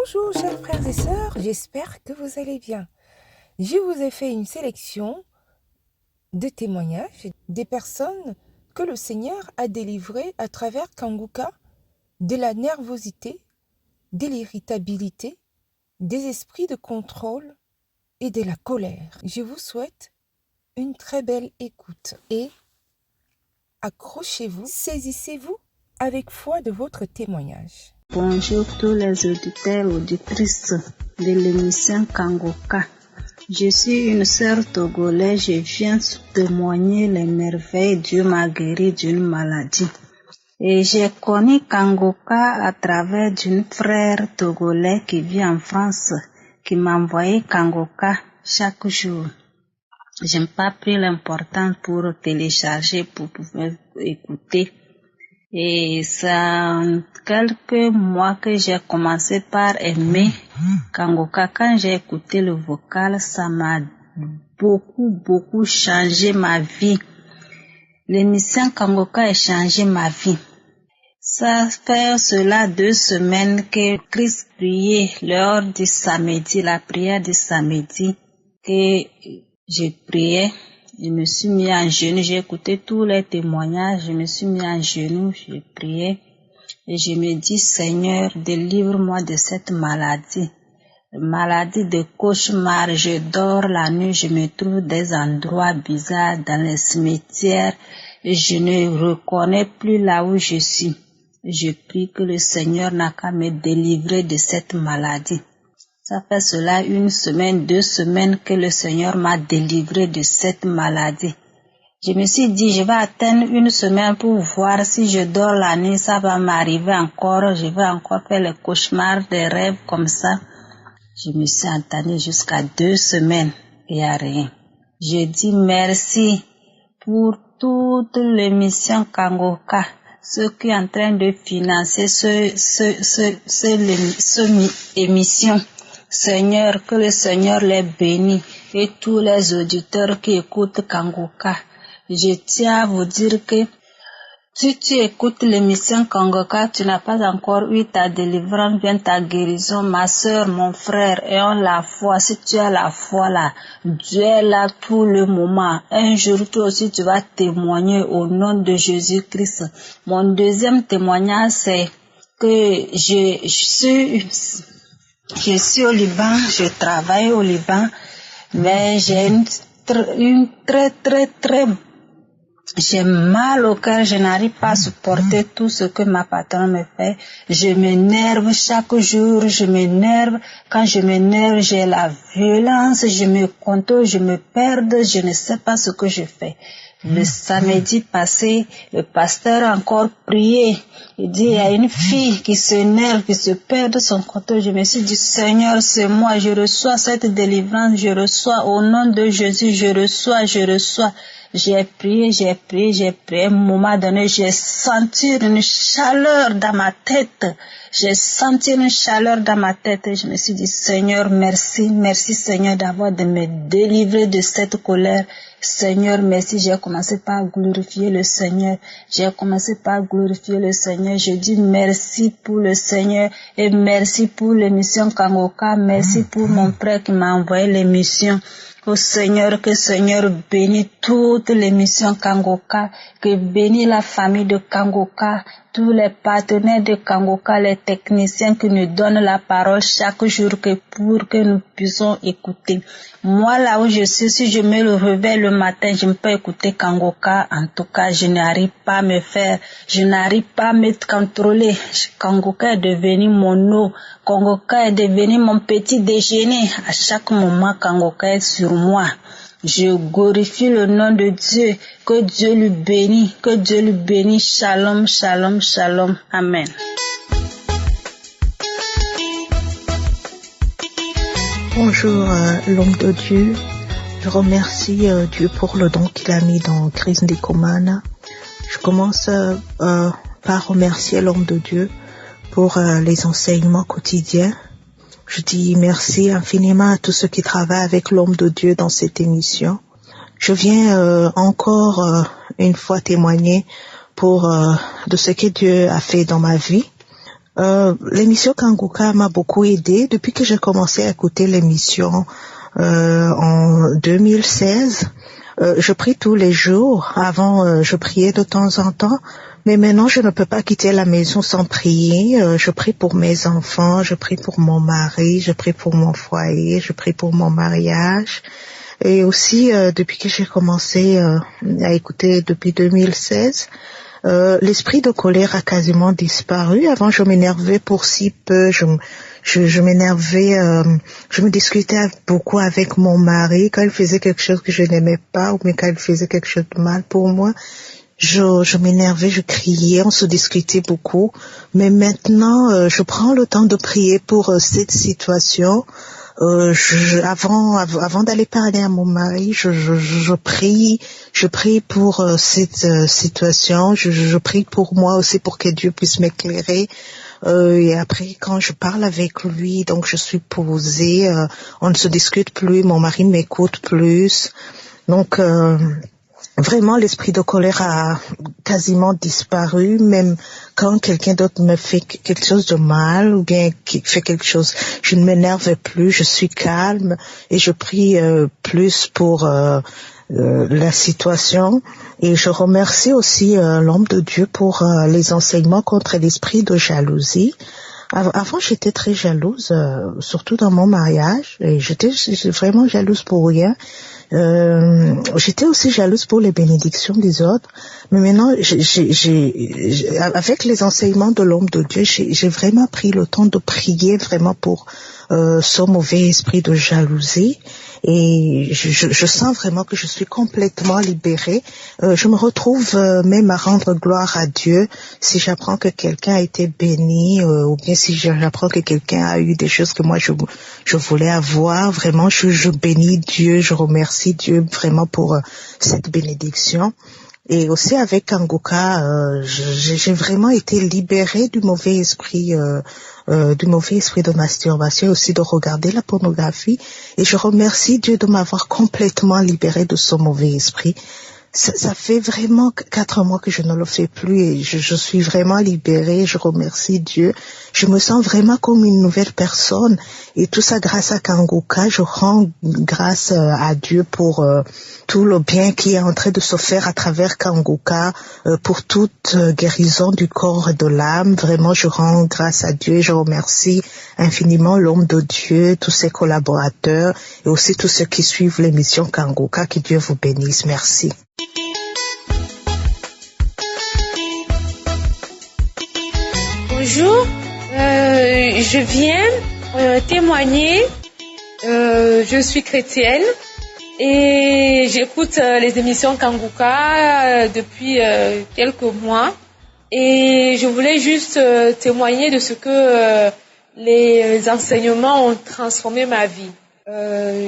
Bonjour chers frères et sœurs, j'espère que vous allez bien. Je vous ai fait une sélection de témoignages des personnes que le Seigneur a délivrées à travers Kanguka de la nervosité, de l'irritabilité, des esprits de contrôle et de la colère. Je vous souhaite une très belle écoute et accrochez-vous, saisissez-vous avec foi de votre témoignage. Bonjour tous les auditeurs et auditrices de l'émission Kanguka. Je suis une sœur togolaise, je viens témoigner les merveilles. Dieu m'a guéri d'une maladie. Et j'ai connu Kanguka à travers d'un frère togolais qui vit en France, qui m'a envoyé Kanguka chaque jour. Je n'ai pas pris l'importance pour télécharger, pour pouvoir écouter. Et ça, quelques mois que j'ai commencé par aimer Kanguka. Quand j'ai écouté le vocal, ça m'a beaucoup changé ma vie. L'émission Kanguka a changé ma vie. Ça fait cela 2 semaines que Christ priait lors du samedi, la prière du samedi, que je priais. Je me suis mis en genoux, j'ai écouté tous les témoignages, je me suis mis en genoux, je priais et je me dis, Seigneur, délivre-moi de cette maladie. Maladie de cauchemar, je dors la nuit, je me trouve des endroits bizarres dans les cimetières et je ne reconnais plus là où je suis. Je prie que le Seigneur n'a qu'à me délivrer de cette maladie. Ça fait cela 1 semaine, 2 semaines que le Seigneur m'a délivré de cette maladie. Je me suis dit, je vais attendre 1 semaine pour voir si je dors la nuit, ça va m'arriver encore, je vais encore faire les cauchemars, des rêves comme ça. Je me suis attendue jusqu'à 2 semaines et il n'y a rien. Je dis merci pour toute l'émission Kanguka, ceux qui sont en train de financer cette émission. Seigneur, que le Seigneur les bénisse et tous les auditeurs qui écoutent Kanguka. Je tiens à vous dire que si tu écoutes l'émission Kanguka, tu n'as pas encore eu ta délivrance, bien ta guérison, ma sœur, mon frère, ayons la foi. Si tu as la foi là, Dieu est là tout le moment. Un jour, toi aussi, tu vas témoigner au nom de Jésus-Christ. Mon deuxième témoignage, c'est que je suis au Liban, je travaille au Liban, mais j'ai j'ai mal au cœur, je n'arrive pas à supporter tout ce que ma patronne me fait. Je m'énerve chaque jour, je m'énerve. Quand je m'énerve, j'ai la violence, je me contrôle, je me perds, je ne sais pas ce que je fais. Le samedi passé, le pasteur a encore prié. Il dit, il y a une fille qui s'énerve, qui se perd de son contrôle. Je me suis dit, Seigneur, c'est moi, je reçois cette délivrance, je reçois au nom de Jésus, je reçois. J'ai prié. À un moment donné, j'ai senti une chaleur dans ma tête. Et je me suis dit, Seigneur, merci Seigneur d'avoir de me délivrer de cette colère. Seigneur, merci. J'ai commencé par glorifier le Seigneur. Je dis merci pour le Seigneur et merci pour l'émission Kanguka. Merci pour mon frère qui m'a envoyé l'émission. Au Seigneur, que Seigneur bénisse toute l'émission Kanguka, que bénisse la famille de Kanguka, tous les partenaires de Kanguka, les techniciens qui nous donnent la parole chaque jour pour que nous puissions écouter. Moi, là où je suis, si je me réveille le matin, je ne peux écouter Kanguka. En tout cas, je n'arrive pas à me contrôler. Kanguka est devenu mon eau. Kanguka est devenu mon petit déjeuner. À chaque moment, Kanguka est sur moi. Je glorifie le nom de Dieu. Que Dieu lui bénisse. Shalom. Amen. Bonjour l'homme de Dieu. Je remercie Dieu pour le don qu'il a mis dans Christ Ndikumana. Je commence par remercier l'homme de Dieu pour les enseignements quotidiens. Je dis merci infiniment à tous ceux qui travaillent avec l'homme de Dieu dans cette émission. Je viens encore une fois témoigner de ce que Dieu a fait dans ma vie. L'émission Kanguka m'a beaucoup aidée depuis que j'ai commencé à écouter l'émission en 2016. Je prie tous les jours. Avant, je priais de temps en temps, mais maintenant, je ne peux pas quitter la maison sans prier. Je prie pour mes enfants, je prie pour mon mari, je prie pour mon foyer, je prie pour mon mariage. Et aussi, depuis que j'ai commencé à écouter depuis 2016, l'esprit de colère a quasiment disparu. Avant, je m'énervais pour si peu. Je m'énervais, je me discutais beaucoup avec mon mari quand il faisait quelque chose que je n'aimais pas ou bien quand il faisait quelque chose de mal pour moi. Je m'énervais, je criais, on se discutait beaucoup. Mais maintenant, je prends le temps de prier pour cette situation. Avant d'aller parler à mon mari, je prie pour cette situation. Je prie pour moi aussi pour que Dieu puisse m'éclairer. Et après, quand je parle avec lui, donc je suis posée, on ne se discute plus, mon mari m'écoute plus. Donc, vraiment, l'esprit de colère a quasiment disparu, même quand quelqu'un d'autre me fait quelque chose de mal ou bien qui fait quelque chose. Je ne m'énerve plus, je suis calme et je prie plus pour la situation. Et je remercie aussi l'homme de Dieu pour les enseignements contre l'esprit de jalousie. Avant, j'étais très jalouse, surtout dans mon mariage, et j'étais vraiment jalouse pour rien. J'étais aussi jalouse pour les bénédictions des autres, mais maintenant, avec les enseignements de l'homme de Dieu, j'ai vraiment pris le temps de prier vraiment pour ce mauvais esprit de jalousie. Et je sens vraiment que je suis complètement libérée. Je me retrouve même à rendre gloire à Dieu si j'apprends que quelqu'un a été béni ou bien si j'apprends que quelqu'un a eu des choses que moi je voulais avoir. Vraiment, je bénis Dieu, je remercie Dieu vraiment pour cette bénédiction. Et aussi avec Kanguka, j'ai vraiment été libérée du mauvais esprit de masturbation, aussi de regarder la pornographie. Et je remercie Dieu de m'avoir complètement libérée de ce mauvais esprit. Ça fait vraiment 4 mois que je ne le fais plus et je suis vraiment libérée. Je remercie Dieu. Je me sens vraiment comme une nouvelle personne et tout ça grâce à Kanguka. Je rends grâce à Dieu pour tout le bien qui est en train de se faire à travers Kanguka, pour toute guérison du corps et de l'âme. Vraiment, je rends grâce à Dieu et je remercie infiniment l'homme de Dieu, tous ses collaborateurs et aussi tous ceux qui suivent l'émission Kanguka. Que Dieu vous bénisse. Merci. Bonjour, je viens témoigner. Je suis chrétienne et j'écoute les émissions Kanguka depuis quelques mois. Et je voulais juste témoigner de ce que les enseignements ont transformé ma vie.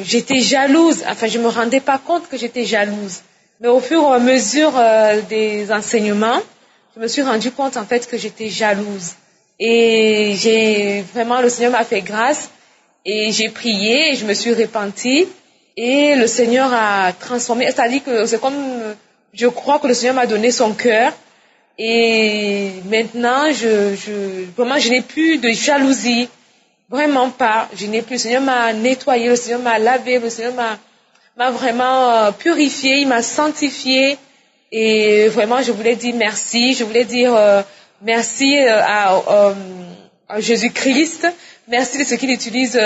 J'étais jalouse, enfin je me rendais pas compte que j'étais jalouse. Mais au fur et à mesure des enseignements, je me suis rendu compte en fait que j'étais jalouse. Et le Seigneur m'a fait grâce et j'ai prié et je me suis repentie et le Seigneur a transformé. C'est-à-dire que c'est comme, je crois que le Seigneur m'a donné son cœur et maintenant vraiment je n'ai plus de jalousie, vraiment pas. Je n'ai plus. Le Seigneur m'a nettoyé, le Seigneur m'a lavé, le Seigneur m'a vraiment purifié, il m'a sanctifié et vraiment je voulais dire merci. Je voulais dire merci à Jésus-Christ. Merci de ce qu'il utilise,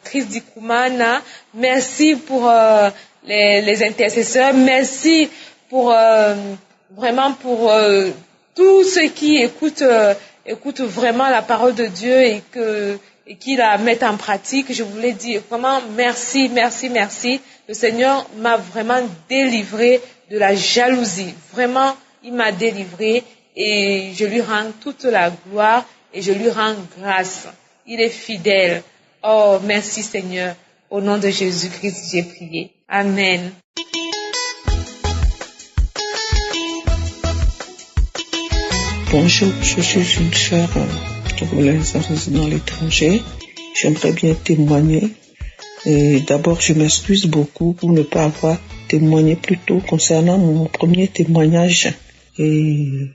Christ Ndikumana. Merci pour les intercesseurs. Merci pour vraiment pour tous ceux qui écoutent vraiment la parole de Dieu et qui la mettent en pratique. Je voulais dire vraiment merci, merci, merci. Le Seigneur m'a vraiment délivré de la jalousie. Vraiment, il m'a délivré. Et je lui rends toute la gloire et je lui rends grâce. Il est fidèle. Oh, merci Seigneur. Au nom de Jésus-Christ, j'ai prié. Amen. Bonjour, je suis une sœur togolaise résidant à l'étranger. J'aimerais bien témoigner. Et d'abord, je m'excuse beaucoup pour ne pas avoir témoigné plus tôt concernant mon premier témoignage. Et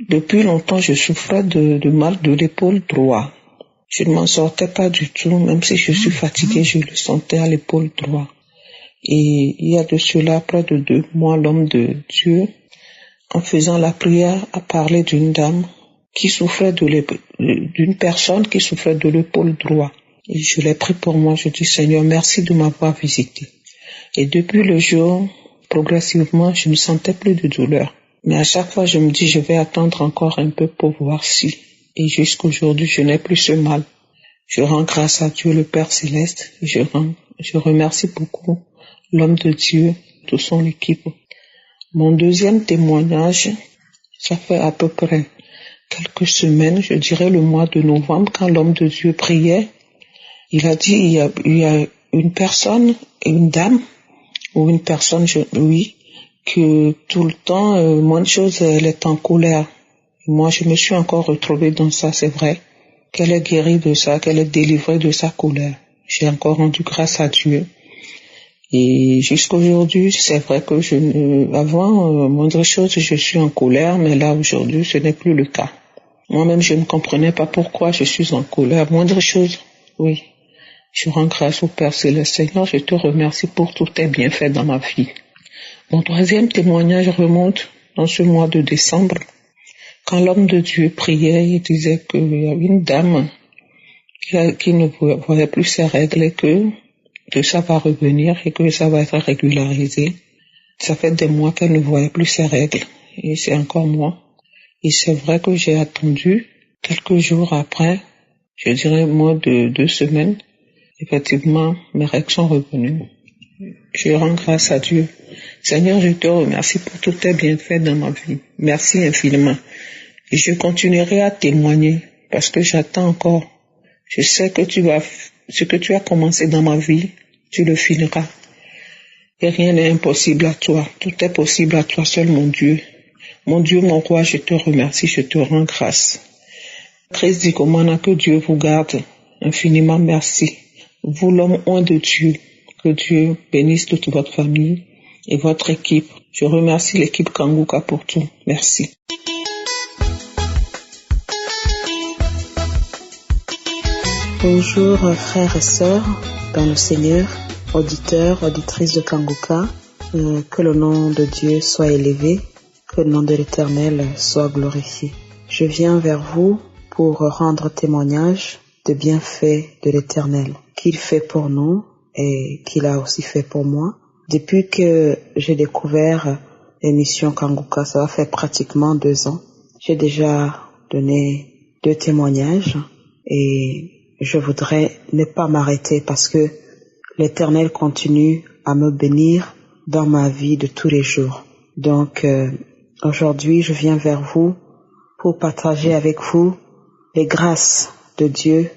Depuis longtemps, je souffrais de mal de l'épaule droite. Je ne m'en sortais pas du tout, même si je suis fatiguée, je le sentais à l'épaule droite. Et il y a de cela près de 2 mois, l'homme de Dieu, en faisant la prière, a parlé d'une dame qui souffrait d'une personne qui souffrait de l'épaule droite. Et je l'ai pris pour moi, je dis Seigneur, merci de m'avoir visité. Et depuis le jour, progressivement, je ne sentais plus de douleur. Mais à chaque fois, je me dis, je vais attendre encore un peu pour voir si. Et jusqu'aujourd'hui, je n'ai plus ce mal. Je rends grâce à Dieu, le Père Céleste. Je remercie beaucoup l'homme de Dieu, toute son équipe. Mon deuxième témoignage, ça fait à peu près quelques semaines, je dirais le mois de novembre, quand l'homme de Dieu priait. Il a dit, il y a une personne, une dame, ou une personne, oui, que tout le temps, moins de choses, elle est en colère. Moi, je me suis encore retrouvée dans ça, c'est vrai, qu'elle est guérie de ça, qu'elle est délivrée de sa colère. J'ai encore rendu grâce à Dieu. Et jusqu'aujourd'hui, c'est vrai que avant, moindre chose, je suis en colère, mais là, aujourd'hui, ce n'est plus le cas. Moi-même, je ne comprenais pas pourquoi je suis en colère. Moindre chose, oui. Je rends grâce au Père Céleste. Seigneur, je te remercie pour tous tes bienfaits dans ma vie. Mon troisième témoignage remonte dans ce mois de décembre. Quand l'homme de Dieu priait, il disait qu'il y avait une dame qui ne voyait plus ses règles et que ça va revenir et que ça va être régularisé. Ça fait des mois qu'elle ne voyait plus ses règles et c'est encore moi. Et c'est vrai que j'ai attendu quelques jours après, je dirais moins de 2 semaines, effectivement mes règles sont revenues. Je rends grâce à Dieu. Seigneur, je te remercie pour tous tes bienfaits dans ma vie. Merci infiniment. Et je continuerai à témoigner parce que j'attends encore. Je sais que ce que tu as commencé dans ma vie, tu le finiras. Et rien n'est impossible à toi. Tout est possible à toi seul, mon Dieu. Mon Dieu, mon roi, je te remercie, je te rends grâce. Christ dit comment que Dieu vous garde. Infiniment merci. Vous, l'homme oint de Dieu, que Dieu bénisse toute votre famille et votre équipe. Je remercie l'équipe Kanguka pour tout. Merci. Bonjour frères et sœurs dans le Seigneur, auditeurs, auditrices de Kanguka, que le nom de Dieu soit élevé, que le nom de l'Éternel soit glorifié. Je viens vers vous pour rendre témoignage de bienfaits de l'Éternel, qu'il fait pour nous et qu'il a aussi fait pour moi. Depuis que j'ai découvert l'émission Kanguka, ça va faire pratiquement 2 ans. J'ai déjà donné 2 témoignages et je voudrais ne pas m'arrêter parce que l'Éternel continue à me bénir dans ma vie de tous les jours. Donc, aujourd'hui, je viens vers vous pour partager avec vous les grâces de Dieu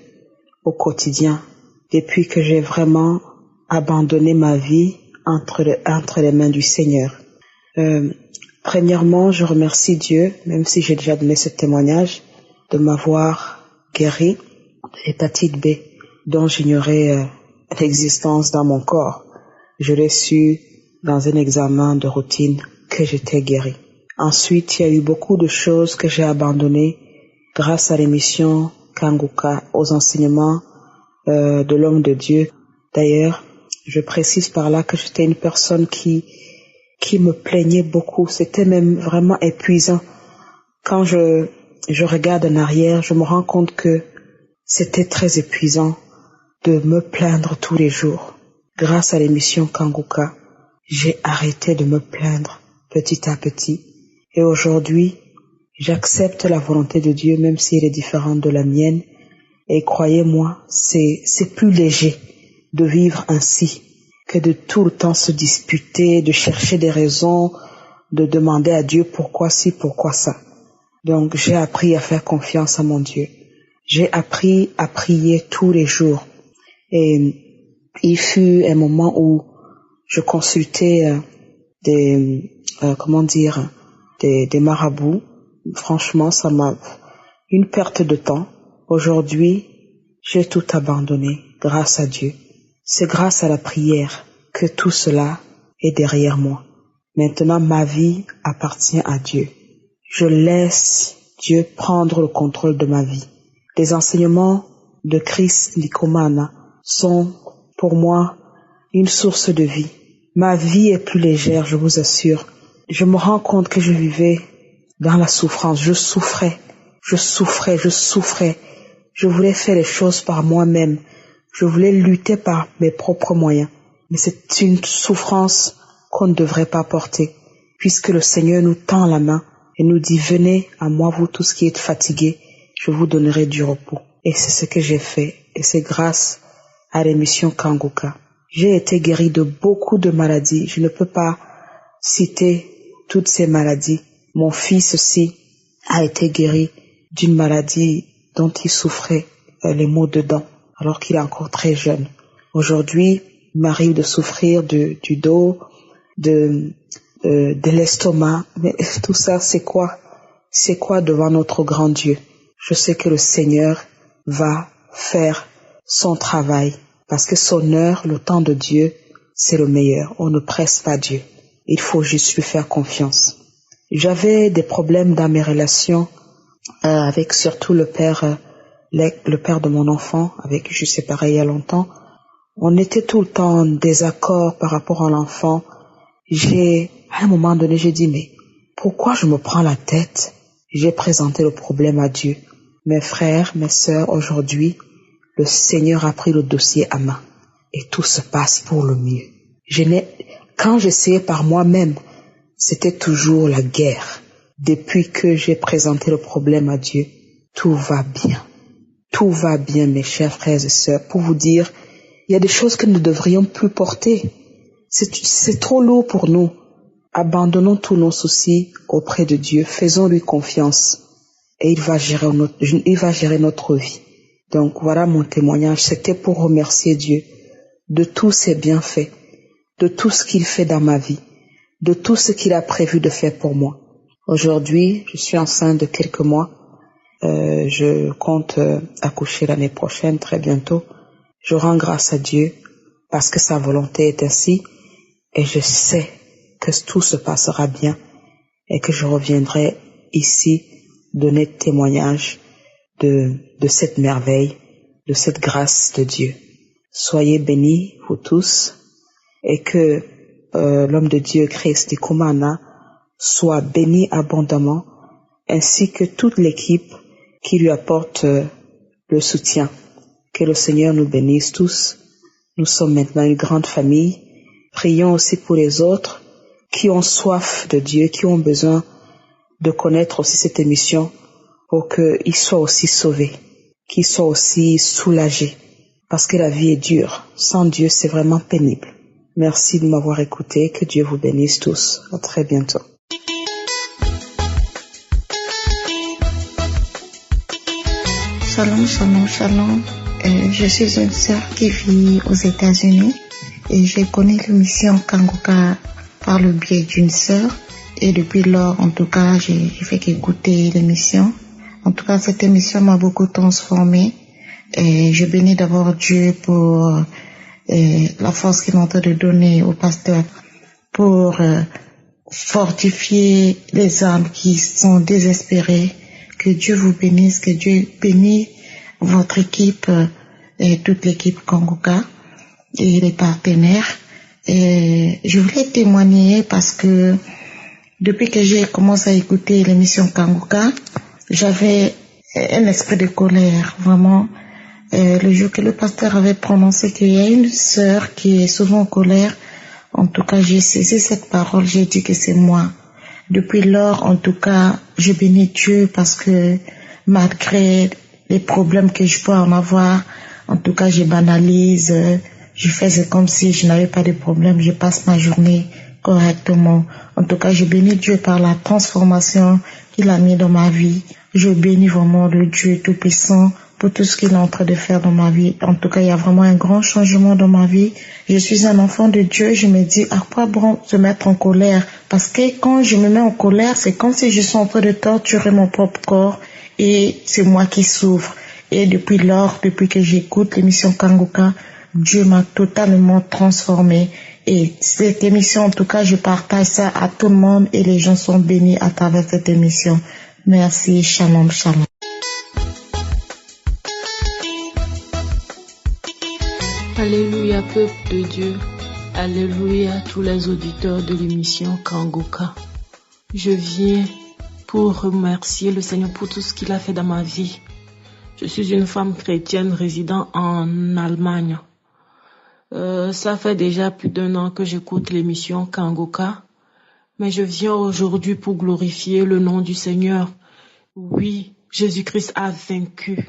au quotidien depuis que j'ai vraiment abandonné ma vie entre les mains du Seigneur. Premièrement, je remercie Dieu, même si j'ai déjà donné ce témoignage, de m'avoir guéri de l'hépatite B, dont j'ignorais l'existence dans mon corps. Je l'ai su dans un examen de routine que j'étais guéri. Ensuite, il y a eu beaucoup de choses que j'ai abandonnées grâce à l'émission Kanguka, aux enseignements de l'homme de Dieu. D'ailleurs, je précise par là que j'étais une personne qui me plaignait beaucoup. C'était même vraiment épuisant. Quand je regarde en arrière, je me rends compte que c'était très épuisant de me plaindre tous les jours. Grâce à l'émission Kanguka, j'ai arrêté de me plaindre petit à petit. Et aujourd'hui, j'accepte la volonté de Dieu, même si elle est différente de la mienne. Et croyez-moi, c'est plus léger de vivre ainsi que de tout le temps se disputer, de chercher des raisons, de demander à Dieu pourquoi ci, pourquoi ça. Donc, j'ai appris à faire confiance à mon Dieu. J'ai appris à prier tous les jours. Et il fut un moment où je consultais des marabouts. Franchement, ça m'a une perte de temps. Aujourd'hui, j'ai tout abandonné grâce à Dieu. C'est grâce à la prière que tout cela est derrière moi. Maintenant, ma vie appartient à Dieu. je laisse Dieu prendre le contrôle de ma vie. Les enseignements de Chris Ndikumana sont pour moi une source de vie. Ma vie est plus légère, je vous assure. Je me rends compte que je vivais dans la souffrance. Je souffrais. Je voulais faire les choses par moi-même. Je voulais lutter par mes propres moyens. Mais c'est une souffrance qu'on ne devrait pas porter, puisque le Seigneur nous tend la main et nous dit, venez à moi, vous tous qui êtes fatigués, je vous donnerai du repos. Et c'est ce que j'ai fait. Et c'est grâce à l'émission Kanguka. J'ai été guérie de beaucoup de maladies. Je ne peux pas citer toutes ces maladies. Mon fils aussi a été guéri d'une maladie dont il souffrait, les maux de dents, alors qu'il est encore très jeune. Aujourd'hui, il m'arrive de souffrir du dos, de l'estomac. Mais tout ça, c'est quoi? C'est quoi devant notre grand Dieu? Je sais que le Seigneur va faire son travail, parce que son heure, le temps de Dieu, c'est le meilleur. On ne presse pas Dieu. Il faut juste lui faire confiance. J'avais des problèmes dans mes relations avec surtout le père de mon enfant, avec qui je suis séparée il y a longtemps. On était tout le temps en désaccord par rapport à l'enfant. À un moment donné, j'ai dit, mais pourquoi je me prends la tête? J'ai présenté le problème à Dieu. Mes frères, mes sœurs, aujourd'hui, le Seigneur a pris le dossier à main et tout se passe pour le mieux. Quand j'essayais par moi-même, c'était toujours la guerre. Depuis que j'ai présenté le problème à Dieu, tout va bien. Tout va bien, mes chers frères et sœurs. Pour vous dire, il y a des choses que nous ne devrions plus porter. C'est trop lourd pour nous. Abandonnons tous nos soucis auprès de Dieu. Faisons-lui confiance. Et il va gérer notre vie. Donc voilà mon témoignage. C'était pour remercier Dieu de tous ses bienfaits, de tout ce qu'il fait dans ma vie, de tout ce qu'il a prévu de faire pour moi. Aujourd'hui, je suis enceinte de quelques mois. Je compte accoucher l'année prochaine, très bientôt. Je rends grâce à Dieu parce que sa volonté est ainsi et je sais que tout se passera bien et que je reviendrai ici donner témoignage de cette merveille, de cette grâce de Dieu. Soyez bénis, vous tous, et que l'homme de Dieu, Chris Ndikumana, soit béni abondamment, ainsi que toute l'équipe qui lui apporte le soutien. Que le Seigneur nous bénisse tous. Nous sommes maintenant une grande famille. Prions aussi pour les autres qui ont soif de Dieu, qui ont besoin de connaître aussi cette émission pour qu'ils soient aussi sauvés, qu'ils soient aussi soulagés. Parce que la vie est dure. Sans Dieu, c'est vraiment pénible. Merci de m'avoir écouté. Que Dieu vous bénisse tous. À très bientôt. Shalom, shalom, shalom. Je suis une sœur qui vit aux États-Unis et j'ai connu l'émission Kanguka par le biais d'une sœur. Et depuis lors, en tout cas, j'ai fait qu'écouter l'émission. En tout cas, cette émission m'a beaucoup transformée. Et je bénis d'abord Dieu pour la force qu'il est en train de donner au pasteur pour fortifier les âmes qui sont désespérées. Que Dieu vous bénisse, que Dieu bénisse votre équipe et toute l'équipe Kanguka et les partenaires. Et je voulais témoigner parce que depuis que j'ai commencé à écouter l'émission Kanguka, j'avais un esprit de colère, vraiment. Le jour que le pasteur avait prononcé qu'il y a une sœur qui est souvent en colère, en tout cas j'ai saisi cette parole, j'ai dit que c'est moi. Depuis lors, en tout cas, je bénis Dieu parce que malgré les problèmes que je peux en avoir, en tout cas je banalise, je fais comme si je n'avais pas de problème, je passe ma journée correctement. En tout cas, je bénis Dieu par la transformation qu'il a mis dans ma vie. Je bénis vraiment le Dieu Tout-Puissant pour tout ce qu'il est en train de faire dans ma vie. En tout cas, il y a vraiment un grand changement dans ma vie. Je suis un enfant de Dieu. Je me dis, à quoi bon se mettre en colère? Parce que quand je me mets en colère, c'est comme si je suis en train de torturer mon propre corps et c'est moi qui souffre. Et depuis lors, depuis que j'écoute l'émission Kanguka, Dieu m'a totalement transformée Et cette émission, en tout cas, je partage ça à tout le monde et les gens sont bénis à travers cette émission. Merci, shalom, shalom. Alléluia, peuple de Dieu. Alléluia, tous les auditeurs de l'émission Kangoka. Je viens pour remercier le Seigneur pour tout ce qu'il a fait dans ma vie. Je suis une femme chrétienne résidant en Allemagne. Ça fait déjà plus d'1 an que j'écoute l'émission Kangoka, mais je viens aujourd'hui pour glorifier le nom du Seigneur. Oui, Jésus-Christ a vaincu.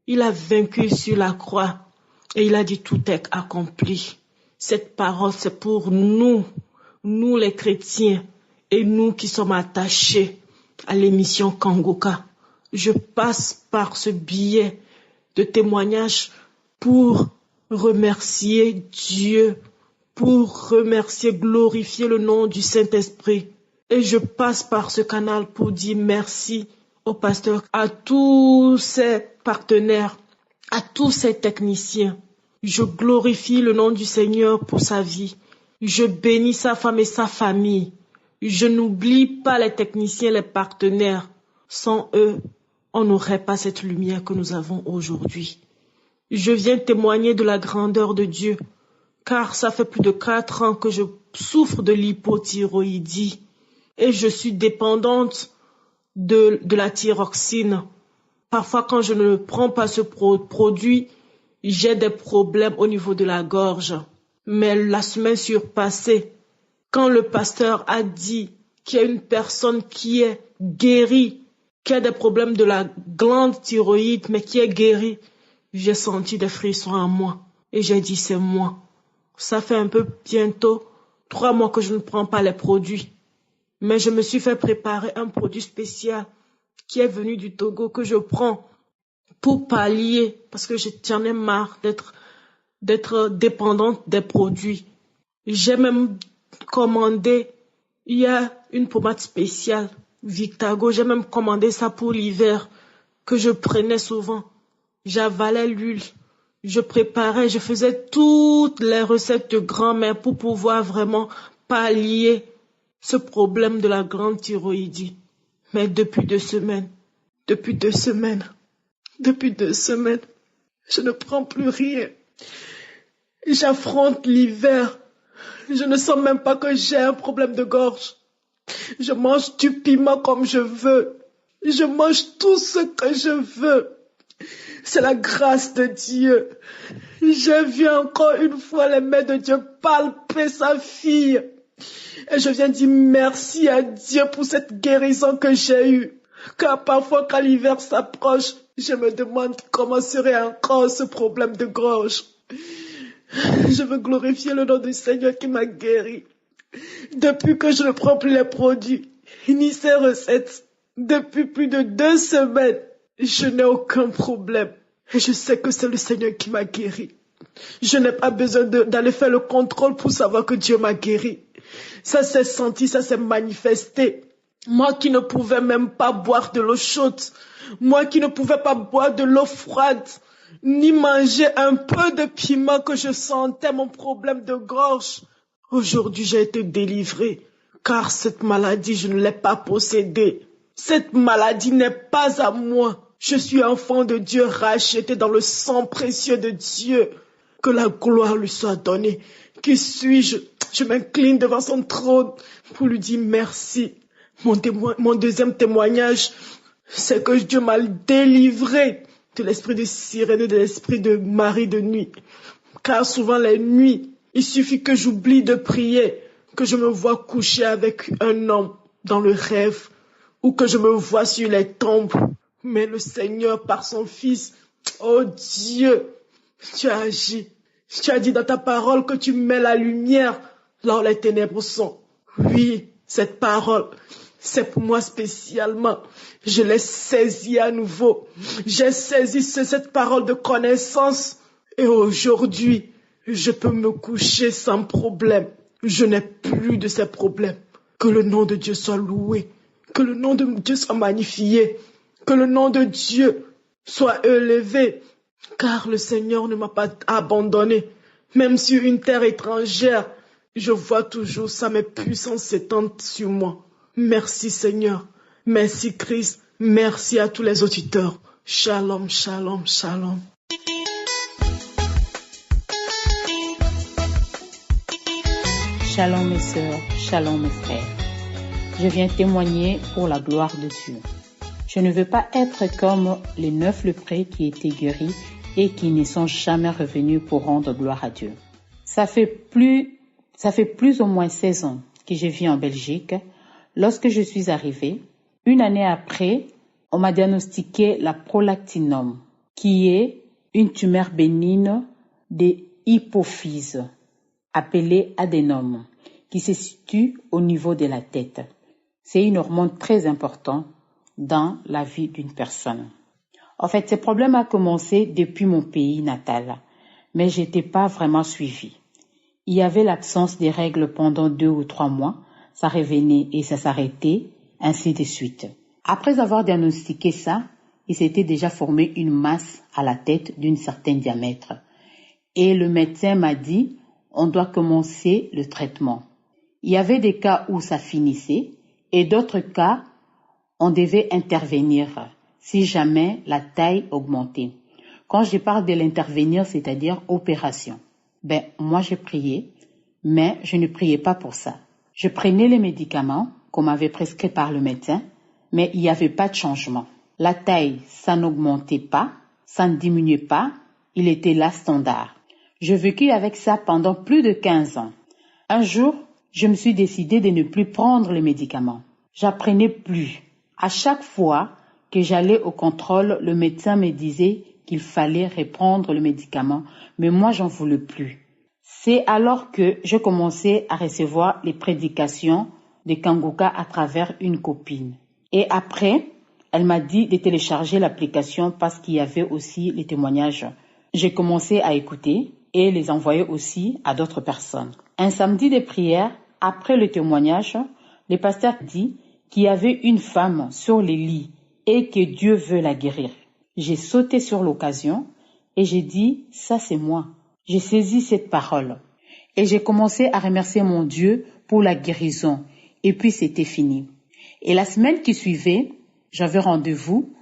Il a vaincu sur la croix et il a dit tout est accompli. Cette parole, c'est pour nous les chrétiens et nous qui sommes attachés à l'émission Kangoka. Je passe par ce billet de témoignage pour remercier Dieu, pour remercier, glorifier le nom du Saint-Esprit. Et je passe par ce canal pour dire merci au pasteur, à tous ses partenaires, à tous ses techniciens. Je glorifie le nom du Seigneur pour sa vie. Je bénis sa femme et sa famille. Je n'oublie pas les techniciens, les partenaires. Sans eux, on n'aurait pas cette lumière que nous avons aujourd'hui. Je viens témoigner de la grandeur de Dieu, car ça fait plus de 4 ans que je souffre de l'hypothyroïdie et je suis dépendante de la thyroxine. Parfois, quand je ne prends pas ce produit, j'ai des problèmes au niveau de la gorge. Mais la semaine surpassée, quand le pasteur a dit qu'il y a une personne qui est guérie, qui a des problèmes de la glande thyroïde, mais qui est guérie, j'ai senti des frissons en moi. Et j'ai dit, c'est moi. Ça fait un peu bientôt 3 mois que je ne prends pas les produits. Mais je me suis fait préparer un produit spécial qui est venu du Togo que je prends pour pallier, parce que j'en ai marre d'être dépendante des produits. J'ai même commandé, il y a une pommade spéciale, Victago, j'ai même commandé ça pour l'hiver, que je prenais souvent. J'avalais l'huile, je préparais, je faisais toutes les recettes de grand-mère pour pouvoir vraiment pallier ce problème de la grande thyroïdie. Mais depuis 2 semaines, je ne prends plus rien. J'affronte l'hiver. Je ne sens même pas que j'ai un problème de gorge. Je mange du piment comme je veux. Je mange tout ce que je veux. C'est la grâce de Dieu. J'ai vu encore une fois les mains de Dieu palper sa fille. Et je viens dire merci à Dieu pour cette guérison que j'ai eue. Car parfois quand l'hiver s'approche, je me demande comment serait encore ce problème de gorge. Je veux glorifier le nom du Seigneur qui m'a guéri. Depuis que je ne prends plus les produits, ni ces recettes, depuis plus de 2 semaines, je n'ai aucun problème. Et je sais que c'est le Seigneur qui m'a guéri. Je n'ai pas besoin d'aller faire le contrôle pour savoir que Dieu m'a guéri. Ça s'est senti, ça s'est manifesté. Moi qui ne pouvais même pas boire de l'eau chaude, moi qui ne pouvais pas boire de l'eau froide, ni manger un peu de piment que je sentais mon problème de gorge. Aujourd'hui, j'ai été délivrée, car cette maladie, je ne l'ai pas possédée. Cette maladie n'est pas à moi. Je suis enfant de Dieu, racheté dans le sang précieux de Dieu. Que la gloire lui soit donnée. Qui suis-je? Je m'incline devant son trône pour lui dire merci. Mon deuxième témoignage, c'est que Dieu m'a délivré de l'esprit de sirène et de l'esprit de mari de nuit. Car souvent les nuits, il suffit que j'oublie de prier, que je me vois coucher avec un homme dans le rêve, ou que je me vois sur les tombes. Mais le Seigneur, par son Fils, oh Dieu, tu as agi. Tu as dit dans ta parole que tu mets la lumière là où les ténèbres sont. Oui, cette parole, c'est pour moi spécialement. Je l'ai saisie à nouveau. J'ai saisi cette parole de connaissance. Et aujourd'hui, je peux me coucher sans problème. Je n'ai plus de ces problèmes. Que le nom de Dieu soit loué. Que le nom de Dieu soit magnifié. Que le nom de Dieu soit élevé. Car le Seigneur ne m'a pas abandonné. Même sur une terre étrangère, Je vois toujours ça, mes puissances s'étendent sur moi. Merci Seigneur. Merci Christ. Merci à tous les auditeurs. Shalom, shalom, shalom. Shalom mes sœurs, shalom mes frères. Je viens témoigner pour la gloire de Dieu. Je ne veux pas être comme les 9 lépreux qui étaient guéris et qui ne sont jamais revenus pour rendre gloire à Dieu. Ça fait plus ou moins 16 ans que je vis en Belgique. Lorsque je suis arrivée, une année après, on m'a diagnostiqué la prolactinome, qui est une tumeur bénigne des hypophyses, appelée adénome, qui se situe au niveau de la tête. C'est une hormone très importante dans la vie d'une personne. En fait, ce problème a commencé depuis mon pays natal, mais je n'étais pas vraiment suivie. Il y avait l'absence des règles pendant 2 ou 3 mois, ça revenait et ça s'arrêtait, ainsi de suite. Après avoir diagnostiqué ça, il s'était déjà formé une masse à la tête d'un certain diamètre. Et le médecin m'a dit, on doit commencer le traitement. Il y avait des cas où ça finissait et d'autres cas, on devait intervenir si jamais la taille augmentait. Quand je parle de l'intervenir, c'est-à-dire opération. Moi j'ai prié, mais je ne priais pas pour ça. Je prenais les médicaments qu'on m'avait prescrits par le médecin, mais il n'y avait pas de changement. La taille, ça n'augmentait pas, ça ne diminuait pas, il était là standard. Je vécus avec ça pendant plus de 15 ans. Un jour, je me suis décidé de ne plus prendre les médicaments. J'apprenais plus. À chaque fois que j'allais au contrôle, le médecin me disait qu'il fallait reprendre le médicament, mais moi j'en voulais plus. C'est alors que je commençais à recevoir les prédications de Kanguka à travers une copine. Et après, elle m'a dit de télécharger l'application parce qu'il y avait aussi les témoignages. J'ai commencé à écouter et les envoyer aussi à d'autres personnes. Un samedi de prière, après le témoignage, le pasteur dit qu'il y avait une femme sur les lits et que Dieu veut la guérir. J'ai sauté sur l'occasion et j'ai dit, ça c'est moi. J'ai saisi cette parole et j'ai commencé à remercier mon Dieu pour la guérison et puis c'était fini. Et la semaine qui suivait, j'avais rendez-vous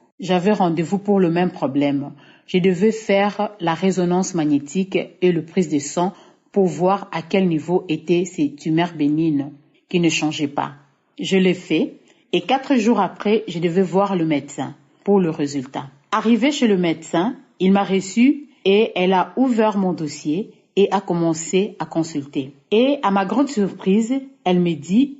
pour le même problème. Je devais faire la résonance magnétique et le prise de sang pour voir à quel niveau étaient ces tumeurs bénignes qui ne changeaient pas. Je l'ai fait et 4 jours après, je devais voir le médecin pour le résultat. Arrivé chez le médecin, il m'a reçu et elle a ouvert mon dossier et a commencé à consulter. Et à ma grande surprise, elle me dit,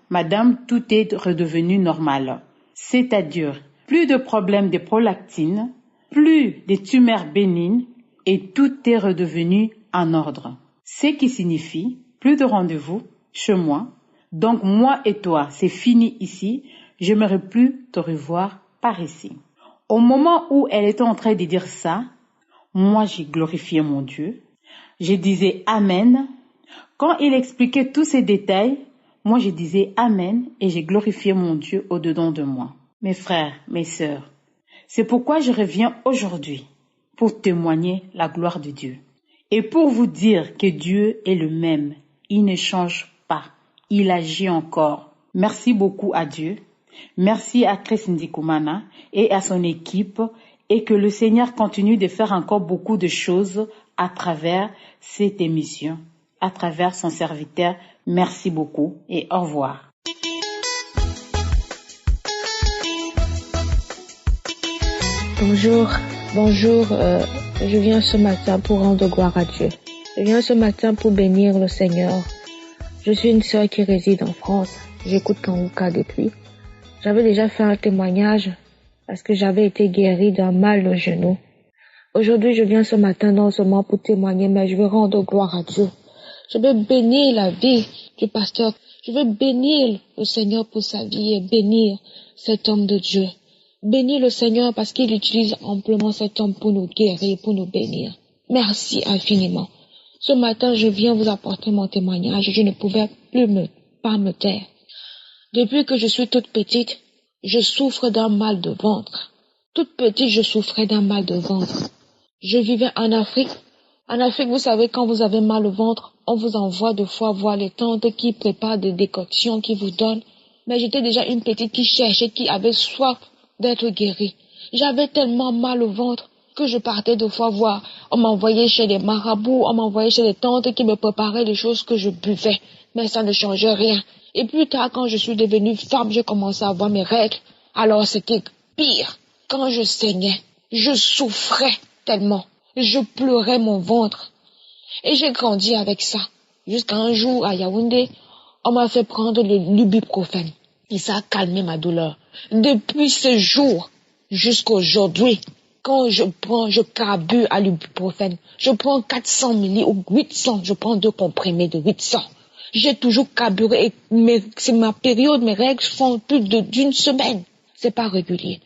madame, tout est redevenu normal. C'est-à-dire, plus de problèmes de prolactine, plus de tumeurs bénignes et tout est redevenu en ordre. Ce qui signifie plus de rendez-vous chez moi. Donc moi et toi, c'est fini ici. Je n'aimerais plus te revoir par ici. Au moment où elle était en train de dire ça, moi j'ai glorifié mon Dieu. Je disais Amen. Quand il expliquait tous ces détails, moi je disais Amen et j'ai glorifié mon Dieu au-dedans de moi. Mes frères, mes sœurs, c'est pourquoi je reviens aujourd'hui pour témoigner la gloire de Dieu. Et pour vous dire que Dieu est le même, il ne change pas, il agit encore. Merci beaucoup à Dieu, merci à Christ Ndikumana et à son équipe et que le Seigneur continue de faire encore beaucoup de choses à travers cette émission, à travers son serviteur. Merci beaucoup et au revoir. Bonjour, je viens ce matin pour rendre gloire à Dieu. Je viens ce matin pour bénir le Seigneur. Je suis une sœur qui réside en France. J'écoute Kanguka depuis. J'avais déjà fait un témoignage parce que j'avais été guérie d'un mal au genou. Aujourd'hui, je viens ce matin non seulement pour témoigner, mais je veux rendre gloire à Dieu. Je veux bénir la vie du pasteur. Je veux bénir le Seigneur pour sa vie et bénir cet homme de Dieu. Bénis le Seigneur parce qu'il utilise amplement cet homme pour nous guérir, pour nous bénir. Merci infiniment. Ce matin, je viens vous apporter mon témoignage. Je ne pouvais pas me taire. Depuis que je suis toute petite, je souffre d'un mal de ventre. Toute petite, je souffrais d'un mal de ventre. Je vivais en Afrique. En Afrique, vous savez, quand vous avez mal au ventre, on vous envoie de fois voir les tantes qui préparent des décoctions, qui vous donnent. Mais j'étais déjà une petite qui cherchait, qui avait soif d'être guérie. J'avais tellement mal au ventre que je partais de fois voir. On m'envoyait chez des marabouts, on m'envoyait chez des tantes qui me préparaient des choses que je buvais. Mais ça ne changeait rien. Et plus tard, quand je suis devenue femme, j'ai commencé à avoir mes règles. Alors c'était pire. Quand je saignais, je souffrais tellement. Je pleurais mon ventre. Et j'ai grandi avec ça. Jusqu'à un jour, à Yaoundé, on m'a fait prendre le ibuprofène. Et ça a calmé ma douleur. Depuis ce jour jusqu'à aujourd'hui, quand je carbure à l'ibuprofène. Je prends 400 milli ou 800. Je prends 2 comprimés de 800. J'ai toujours carburé. C'est ma période, mes règles font plus d'une semaine. C'est pas régulier.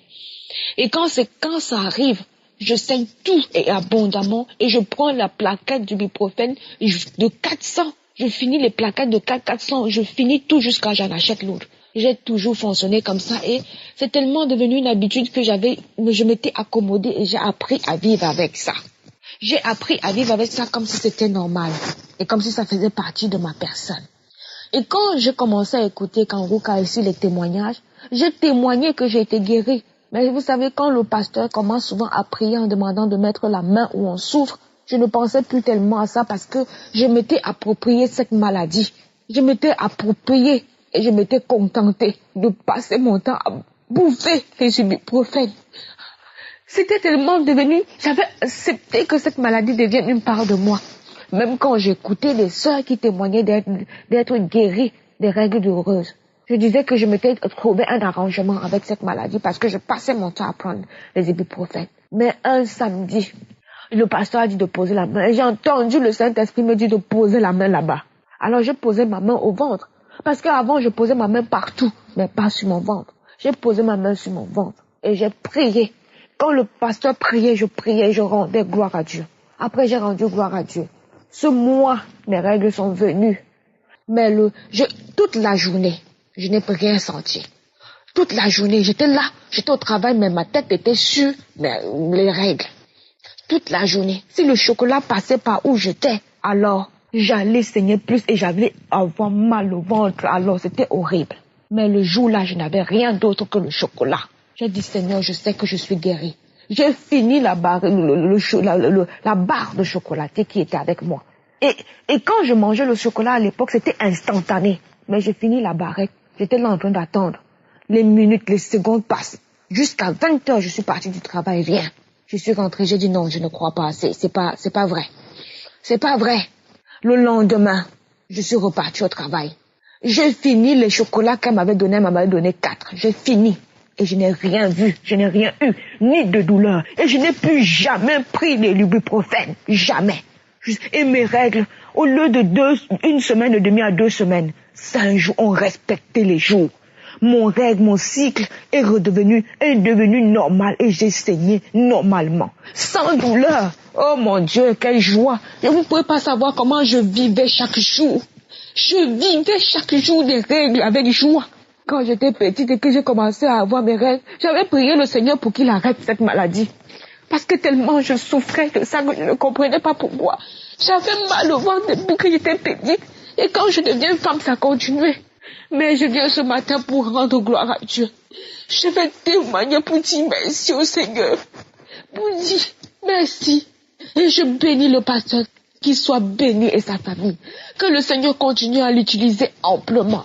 Et quand ça arrive, je saigne tout et abondamment et je prends la plaquette du ibuprofène de 400. Je finis les plaquettes de 400. Je finis tout jusqu'à j'en achète l'autre. J'ai toujours fonctionné comme ça et c'est tellement devenu une habitude que je m'étais accommodée et j'ai appris à vivre avec ça. J'ai appris à vivre avec ça comme si c'était normal et comme si ça faisait partie de ma personne. Et quand j'ai commencé à écouter Kanguka ici les témoignages, j'ai témoigné que j'ai été guérie. Mais vous savez, quand le pasteur commence souvent à prier en demandant de mettre la main où on souffre, je ne pensais plus tellement à ça parce que je m'étais approprié cette maladie. Je m'étais approprié et je m'étais contentée de passer mon temps à bouffer les ibuprofènes. C'était tellement devenu, j'avais accepté que cette maladie devienne une part de moi. Même quand j'écoutais les sœurs qui témoignaient d'être guéries des règles douloureuses, je disais que je m'étais trouvé un arrangement avec cette maladie parce que je passais mon temps à prendre les ibuprofènes. Mais un samedi, le pasteur a dit de poser la main. J'ai entendu le Saint-Esprit me dire de poser la main là-bas. Alors j'ai posé ma main au ventre. Parce qu'avant, je posais ma main partout, mais pas sur mon ventre. J'ai posé ma main sur mon ventre et j'ai prié. Quand le pasteur priait, je rendais gloire à Dieu. Après, j'ai rendu gloire à Dieu. Ce mois, mes règles sont venues. Mais toute la journée, je n'ai rien senti. Toute la journée, j'étais là, j'étais au travail, mais ma tête était sur les règles. Toute la journée. Si le chocolat passait par où j'étais, alors j'allais saigner plus et j'allais avoir mal au ventre. Alors c'était horrible. Mais le jour-là, je n'avais rien d'autre que le chocolat. J'ai dit, Seigneur, je sais que je suis guérie. J'ai fini la barre de chocolaté qui était avec moi. Et quand je mangeais le chocolat à l'époque, c'était instantané. Mais j'ai fini la barrette. J'étais là en train d'attendre. Les minutes, les secondes passent. Jusqu'à 20h, je suis partie du travail, rien. Je suis rentrée, j'ai dit non, je ne crois pas. C'est pas vrai. C'est pas vrai. Le lendemain, je suis repartie au travail. J'ai fini les chocolats qu'elle m'avait donné 4. J'ai fini. Et je n'ai rien vu, je n'ai rien eu, ni de douleur. Et je n'ai plus jamais pris les ibuprofènes. Jamais. Et mes règles, au lieu de 1 semaine et demie à 2 semaines, 5 jours, on respectait les jours. Mon cycle est devenu normal et j'ai saigné normalement. Sans douleur. Oh mon Dieu, quelle joie. Et vous ne pouvez pas savoir comment je vivais chaque jour. Je vivais chaque jour des règles avec joie. Quand j'étais petite et que j'ai commencé à avoir mes règles, j'avais prié le Seigneur pour qu'il arrête cette maladie. Parce que tellement je souffrais de ça que je ne comprenais pas pourquoi. J'avais mal au ventre depuis que j'étais petite. Et quand je deviens femme, ça continuait. Mais je viens ce matin pour rendre gloire à Dieu. Je vais témoigner pour dire merci au Seigneur. Pour dire merci. Et je bénis le pasteur, qu'il soit béni et sa famille. Que le Seigneur continue à l'utiliser amplement.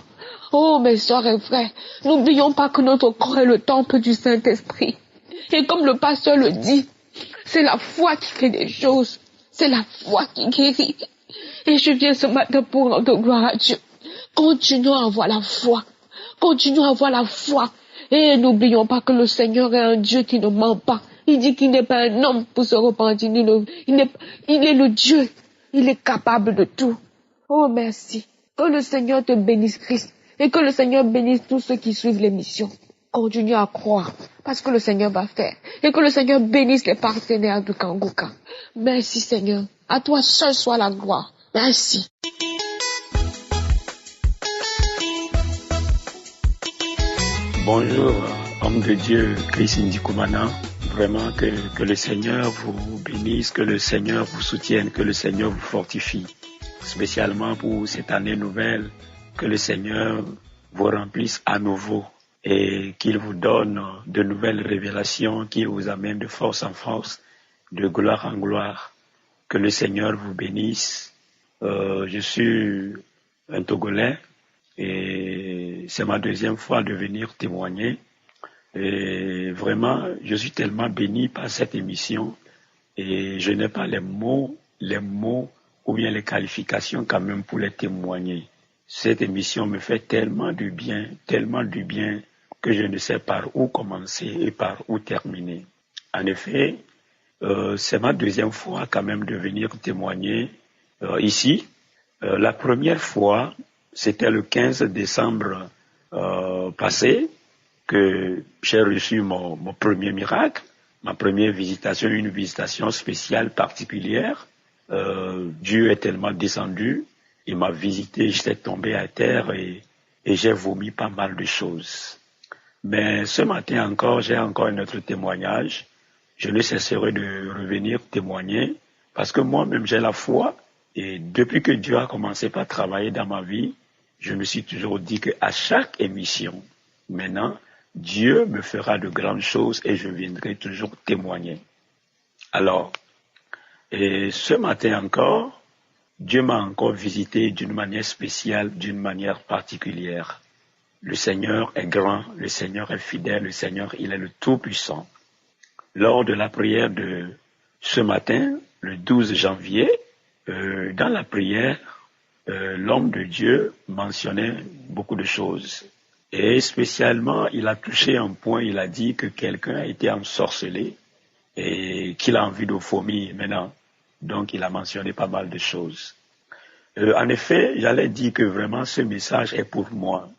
Oh, mes soeurs et frères, n'oublions pas que notre corps est le temple du Saint-Esprit. Et comme le pasteur le dit, c'est la foi qui fait des choses. C'est la foi qui guérit. Et je viens ce matin pour rendre gloire à Dieu. Continuons à avoir la foi. Continuons à avoir la foi. Et n'oublions pas que le Seigneur est un Dieu qui ne ment pas. Il dit qu'il n'est pas un homme pour se repentir. Il est le Dieu. Il est capable de tout. Oh, merci. Que le Seigneur te bénisse, Christ. Et que le Seigneur bénisse tous ceux qui suivent l'émission. Continue à croire, parce que le Seigneur va faire. Et que le Seigneur bénisse les partenaires de Kanguka. Merci Seigneur. À toi seul soit la gloire. Merci. Bonjour, homme de Dieu, Chris Ndikumana. Vraiment que le Seigneur vous bénisse, que le Seigneur vous soutienne, que le Seigneur vous fortifie. spécialement pour cette année nouvelle, que le Seigneur vous remplisse à nouveau et qu'il vous donne de nouvelles révélations, qu'il vous amène de force en force, de gloire en gloire. Que le Seigneur vous bénisse. Je suis un Togolais et c'est ma deuxième fois de venir témoigner. Et vraiment, je suis tellement béni par cette émission et je n'ai pas les mots ou bien les qualifications quand même pour les témoigner. Cette émission me fait tellement du bien que je ne sais par où commencer et par où terminer. En effet, c'est ma deuxième fois quand même de venir témoigner ici. La première fois, c'était le 15 décembre passé que j'ai reçu mon premier miracle, ma première visitation, une visitation spéciale, particulière. Dieu est tellement descendu, il m'a visité, j'étais tombé à terre et j'ai vomi pas mal de choses. Mais ce matin encore, j'ai encore un autre témoignage. Je ne cesserai de revenir témoigner parce que moi-même j'ai la foi et depuis que Dieu a commencé par travailler dans ma vie, je me suis toujours dit qu'à chaque émission, maintenant, Dieu me fera de grandes choses et je viendrai toujours témoigner. Alors, et ce matin encore, Dieu m'a encore visité d'une manière spéciale, d'une manière particulière. Le Seigneur est grand, le Seigneur est fidèle, le Seigneur, il est le Tout-Puissant. Lors de la prière de ce matin, le 12 janvier, dans la prière, l'homme de Dieu mentionnait beaucoup de choses. Et spécialement, il a touché un point, il a dit que quelqu'un a été ensorcelé et qu'il a envie de vomir maintenant. Donc, il a mentionné pas mal de choses. En effet, j'allais dire que vraiment ce message est pour moi.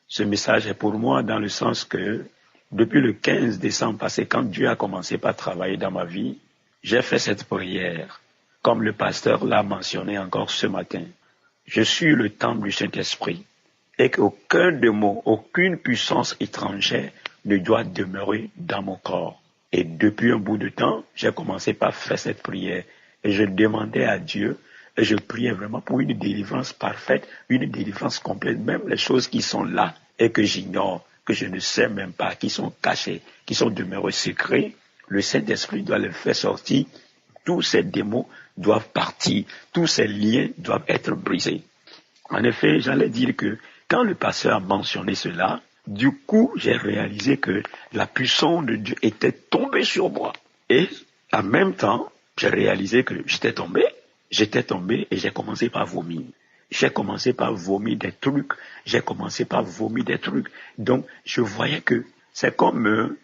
Ce message est pour moi dans le sens que depuis le 15 décembre passé, quand Dieu a commencé par travailler dans ma vie, j'ai fait cette prière, comme le pasteur l'a mentionné encore ce matin. Je suis le temple du Saint-Esprit et qu'aucun démon, aucune puissance étrangère ne doit demeurer dans mon corps. Et depuis un bout de temps, j'ai commencé par faire cette prière et je demandais à Dieu et je priais vraiment pour une délivrance parfaite, une délivrance complète, même les choses qui sont là et que j'ignore, que je ne sais même pas, qui sont cachées, qui sont demeurés secrets. Le Saint-Esprit doit les faire sortir. Tous ces démons doivent partir. Tous ces liens doivent être brisés. En effet, j'allais dire que quand le pasteur a mentionné cela, du coup, j'ai réalisé que la puissance de Dieu était tombée sur moi. Et en même temps, j'ai réalisé que j'étais tombé et j'ai commencé par vomir. J'ai commencé par vomir des trucs. Donc, je voyais que c'est comme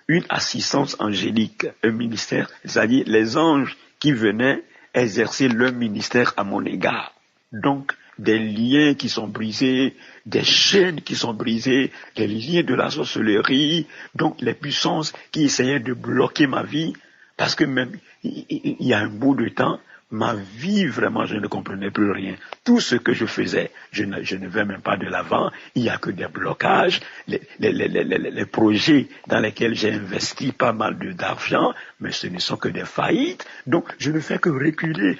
une assistance angélique, un ministère, c'est-à-dire les anges qui venaient exercer leur ministère à mon égard. Donc, des liens qui sont brisés, des chaînes qui sont brisées, des liens de la sorcellerie, donc les puissances qui essayaient de bloquer ma vie, parce que même il y a un bout de temps, ma vie, vraiment, je ne comprenais plus rien. Tout ce que je faisais, je ne vais même pas de l'avant. Il n'y a que des blocages, les projets dans lesquels j'ai investi pas mal d'argent, mais ce ne sont que des faillites. Donc, je ne fais que reculer.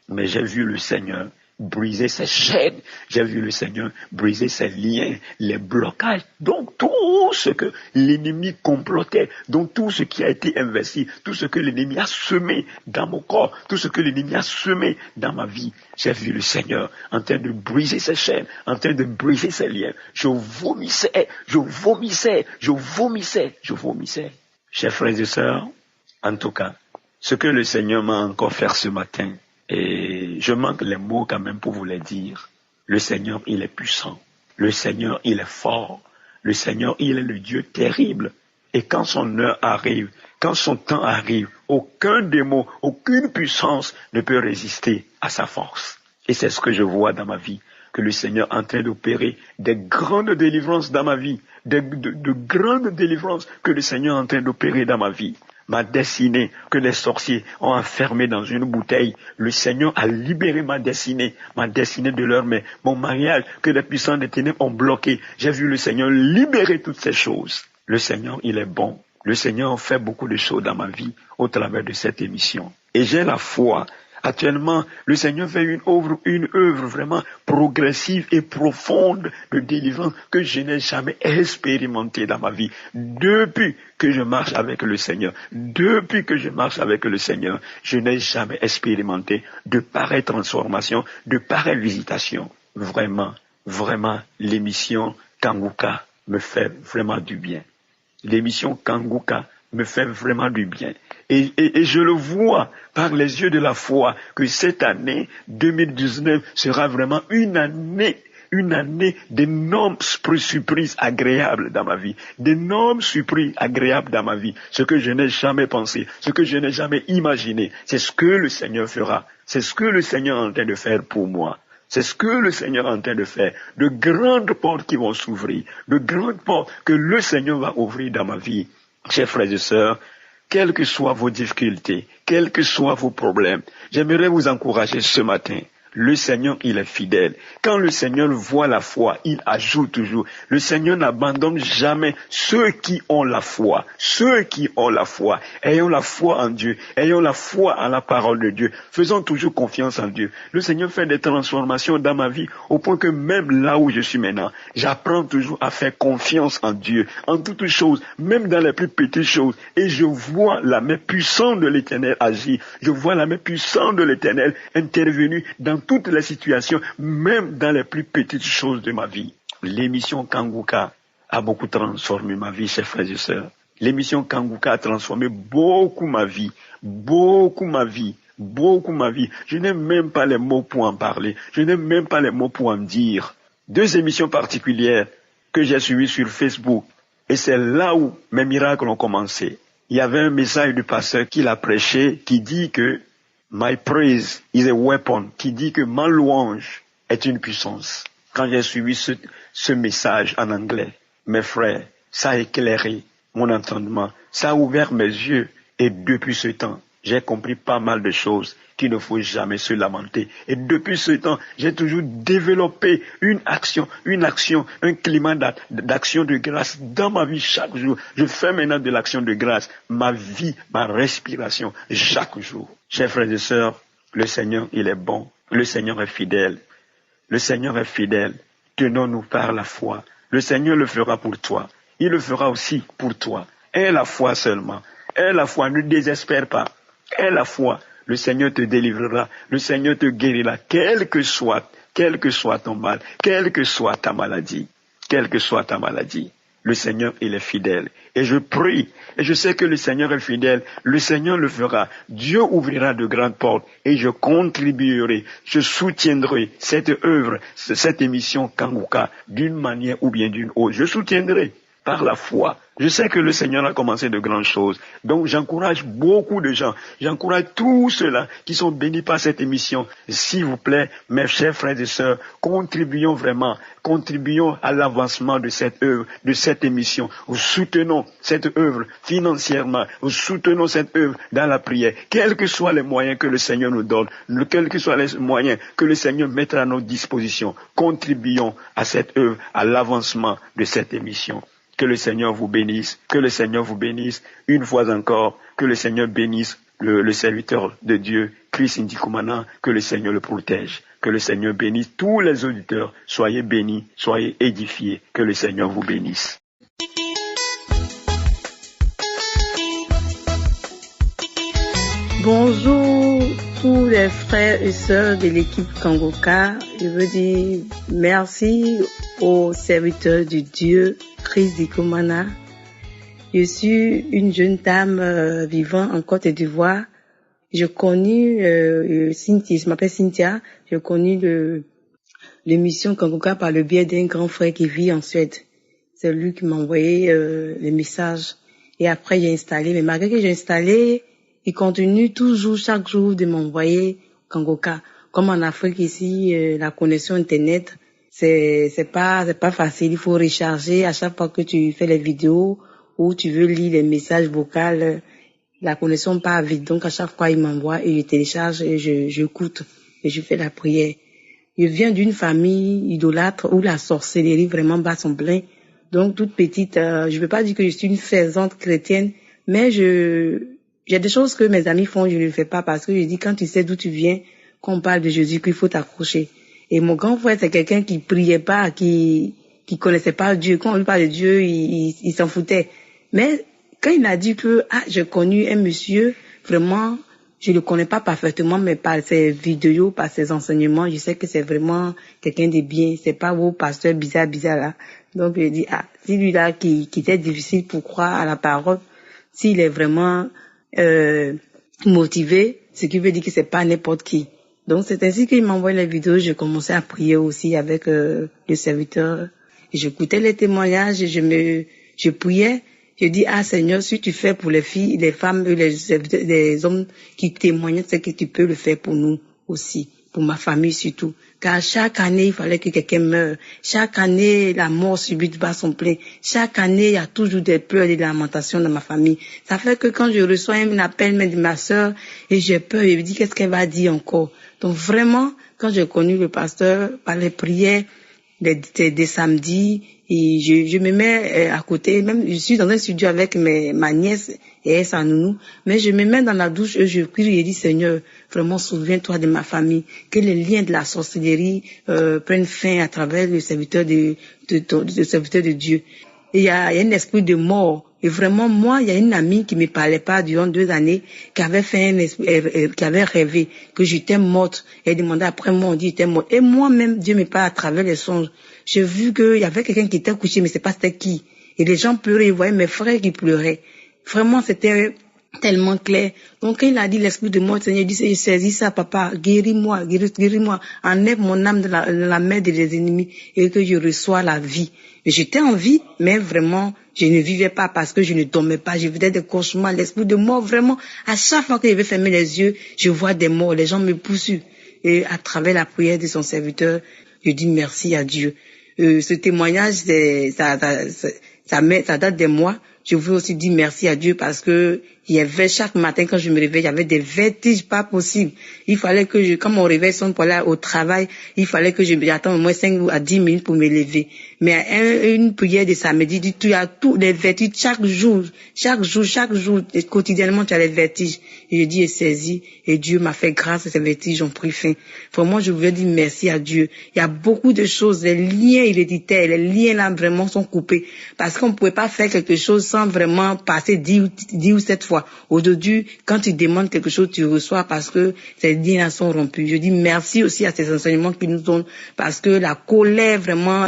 Mais j'ai vu le Seigneur briser ses chaînes, j'ai vu le Seigneur briser ses liens, les blocages, donc tout ce que l'ennemi complotait, donc tout ce qui a été investi, tout ce que l'ennemi a semé dans mon corps, tout ce que l'ennemi a semé dans ma vie, j'ai vu le Seigneur en train de briser ses chaînes, en train de briser ses liens. Je vomissais. Chers frères et sœurs, en tout cas, ce que le Seigneur m'a encore fait ce matin, et je manque les mots quand même pour vous les dire. Le Seigneur, il est puissant. Le Seigneur, il est fort. Le Seigneur, il est le Dieu terrible. Et quand son heure arrive, quand son temps arrive, aucun démon, aucune puissance ne peut résister à sa force. Et c'est ce que je vois dans ma vie, que le Seigneur est en train d'opérer des grandes délivrances dans ma vie, de grandes délivrances que le Seigneur est en train d'opérer dans ma vie. Ma destinée que les sorciers ont enfermée dans une bouteille. Le Seigneur a libéré ma destinée de leurs mains. Mon mariage que les puissants des ténèbres ont bloqué. J'ai vu le Seigneur libérer toutes ces choses. Le Seigneur, il est bon. Le Seigneur fait beaucoup de choses dans ma vie au travers de cette émission. Et j'ai la foi Actuellement, le Seigneur fait une œuvre vraiment progressive et profonde de délivrance que je n'ai jamais expérimentée dans ma vie. Depuis que je marche avec le Seigneur, je n'ai jamais expérimenté de pareille transformation, de pareille visitation. Vraiment, l'émission Kanguka me fait vraiment du bien. L'émission Kanguka me fait vraiment du bien. Et je le vois par les yeux de la foi que cette année 2019 sera vraiment une année d'énormes surprises agréables dans ma vie. Ce que je n'ai jamais pensé, ce que je n'ai jamais imaginé, c'est ce que le Seigneur fera. C'est ce que le Seigneur est en train de faire pour moi. C'est ce que le Seigneur est en train de faire. De grandes portes qui vont s'ouvrir. De grandes portes que le Seigneur va ouvrir dans ma vie. Chers frères et sœurs, quelles que soient vos difficultés, quels que soient vos problèmes, j'aimerais vous encourager ce matin. Le Seigneur, il est fidèle. Quand le Seigneur voit la foi, il ajoute toujours. Le Seigneur n'abandonne jamais ceux qui ont la foi. Ayons la foi en Dieu. Ayons la foi en la parole de Dieu. Faisons toujours confiance en Dieu. Le Seigneur fait des transformations dans ma vie au point que même là où je suis maintenant, j'apprends toujours à faire confiance en Dieu. En toutes choses, même dans les plus petites choses. Et je vois la main puissante de l'Éternel agir. Je vois la main puissante de l'Éternel intervenir dans toutes les situations, même dans les plus petites choses de ma vie. L'émission Kanguka a beaucoup transformé ma vie, chers frères et sœurs. L'émission Kanguka a transformé beaucoup ma vie. Je n'ai même pas les mots pour en parler. Je n'ai même pas les mots pour en dire. 2 émissions particulières que j'ai suivies sur Facebook. Et c'est là où mes miracles ont commencé. Il y avait un message du pasteur qui l'a prêché, qui dit que My praise is a weapon, qui dit que ma louange est une puissance. Quand j'ai suivi ce message en anglais, mes frères, ça a éclairé mon entendement, ça a ouvert mes yeux et depuis ce temps, j'ai compris pas mal de choses qu'il ne faut jamais se lamenter. Et depuis ce temps, j'ai toujours développé une action, un climat d'action de grâce dans ma vie chaque jour. Je fais maintenant de l'action de grâce, ma vie, ma respiration, chaque jour. Chers frères et sœurs, le Seigneur, il est bon. Le Seigneur est fidèle. Tenons-nous par la foi. Le Seigneur le fera pour toi. Il le fera aussi pour toi. Aie la foi seulement. Aie la foi, ne désespère pas. Aie la foi. Le Seigneur te délivrera. Le Seigneur te guérira. Quel que soit ton mal, quelle que soit ta maladie. Le Seigneur, il est fidèle. Et je prie, et je sais que le Seigneur est fidèle, le Seigneur le fera. Dieu ouvrira de grandes portes et je contribuerai, je soutiendrai cette œuvre, cette émission Kanguka d'une manière ou bien d'une autre. Je soutiendrai par la foi. Je sais que le Seigneur a commencé de grandes choses. Donc j'encourage beaucoup de gens. J'encourage tous ceux-là qui sont bénis par cette émission. S'il vous plaît, mes chers frères et sœurs, contribuons à l'avancement de cette œuvre, de cette émission. Nous soutenons cette œuvre financièrement. Nous soutenons cette œuvre dans la prière. Quels que soient les moyens que le Seigneur nous donne, quels que soient les moyens que le Seigneur mettra à notre disposition, contribuons à cette œuvre, à l'avancement de cette émission. Que le Seigneur vous bénisse, une fois encore, que le Seigneur bénisse le serviteur de Dieu, Chris Ndikumana, que le Seigneur le protège, que le Seigneur bénisse tous les auditeurs, soyez bénis, soyez édifiés, que le Seigneur vous bénisse. Bonjour tous les frères et sœurs de l'équipe Kanguka. Je veux dire merci aux serviteurs de Dieu, Chris Ndikumana. Je suis une jeune dame vivant en Côte d'Ivoire. Je connais Cynthia, je m'appelle Cynthia. Je connais l'émission Kanguka par le biais d'un grand frère qui vit en Suède. C'est lui qui m'a envoyé les messages. Et après j'ai installé, mais malgré que j'ai installé, il continue toujours chaque jour de m'envoyer Kanguka. Comme en Afrique ici, la connexion internet, c'est pas facile. Il faut recharger à chaque fois que tu fais les vidéos ou tu veux lire les messages vocaux. La connexion part vite. Donc à chaque fois il m'envoie et je télécharge et j'écoute et je fais la prière. Je viens d'une famille idolâtre où la sorcellerie vraiment bat son plein. Donc toute petite, je veux pas dire que je suis une faisante chrétienne, mais je J'ai des choses que mes amis font, je ne le fais pas parce que je dis quand tu sais d'où tu viens, quand on parle de Jésus, qu'il faut t'accrocher. Et mon grand frère, c'est quelqu'un qui priait pas, qui connaissait pas Dieu. Quand on lui parle de Dieu, il s'en foutait. Mais quand il a dit que j'ai connu un monsieur, vraiment, je le connais pas parfaitement, mais par ses vidéos, par ses enseignements, je sais que c'est vraiment quelqu'un de bien. C'est pas vos pasteurs bizarre là. Donc je dis si lui là qui était difficile pour croire à la parole, s'il est vraiment motivé, ce qui veut dire que c'est pas n'importe qui. Donc c'est ainsi qu'il m'envoie les vidéos, je commençais à prier aussi avec le serviteur. Et j'écoutais les témoignages et je priais. Je dis, Seigneur, si tu fais pour les filles, les femmes, les hommes qui témoignent, c'est que tu peux le faire pour nous aussi, pour ma famille surtout. Car chaque année, il fallait que quelqu'un meure. Chaque année, la mort subite bat son plein. Chaque année, il y a toujours des pleurs et des lamentations dans ma famille. Ça fait que quand je reçois un appel de ma sœur et j'ai peur, je me dis qu'est-ce qu'elle va dire encore. Donc vraiment, quand j'ai connu le pasteur, par les prières, des samedis, et je me mets à côté, même je suis dans un studio avec ma nièce et sa nounou, mais je me mets dans la douche et je prie et je dis Seigneur, vraiment souviens-toi de ma famille, que les liens de la sorcellerie prennent fin à travers le serviteur de Dieu. Et il y a un esprit de mort. Et vraiment, moi, il y a une amie qui me parlait pas durant 2 années, qui avait qui avait rêvé que j'étais morte. Elle demandait après moi, on dit j'étais morte. Et moi-même, Dieu me parle à travers les songes. J'ai vu qu'il y avait quelqu'un qui était couché, mais c'est pas c'était qui. Et les gens pleuraient, ils voyaient mes frères qui pleuraient. Vraiment, c'était tellement clair. Donc, quand il a dit l'esprit de mort, le Seigneur dit, je saisis ça, papa, guéris-moi, enlève mon âme de la main des ennemis et que je reçois la vie. Et j'étais en vie, mais vraiment, je ne vivais pas parce que je ne dormais pas. Je faisais des cauchemars, l'esprit de mort, vraiment. À chaque fois que je vais fermer les yeux, je vois des morts, les gens me poussent. Et à travers la prière de son serviteur, je dis merci à Dieu. Ce témoignage, ça date de moi. Je veux aussi dire merci à Dieu parce que il y avait chaque matin quand je me réveillais, il y avait des vertiges pas possibles. Il fallait que quand mon réveil sonne pour aller au travail, il fallait que j'attende au moins 5 à 10 minutes pour me lever. Mais une prière de samedi, tu as tous les vertiges chaque jour, et quotidiennement tu as les vertiges. Et je dis et saisi, et Dieu m'a fait grâce à ces vertiges, ont pris fin. Vraiment, je voulais dire merci à Dieu. Il y a beaucoup de choses, les liens héréditaires, les liens là vraiment sont coupés. Parce qu'on ne pouvait pas faire quelque chose sans vraiment passer 10 ou 7 fois. Aujourd'hui, quand tu demandes quelque chose, tu reçois parce que ces liens sont rompus. Je dis merci aussi à ces enseignements qui nous donnent parce que la colère vraiment,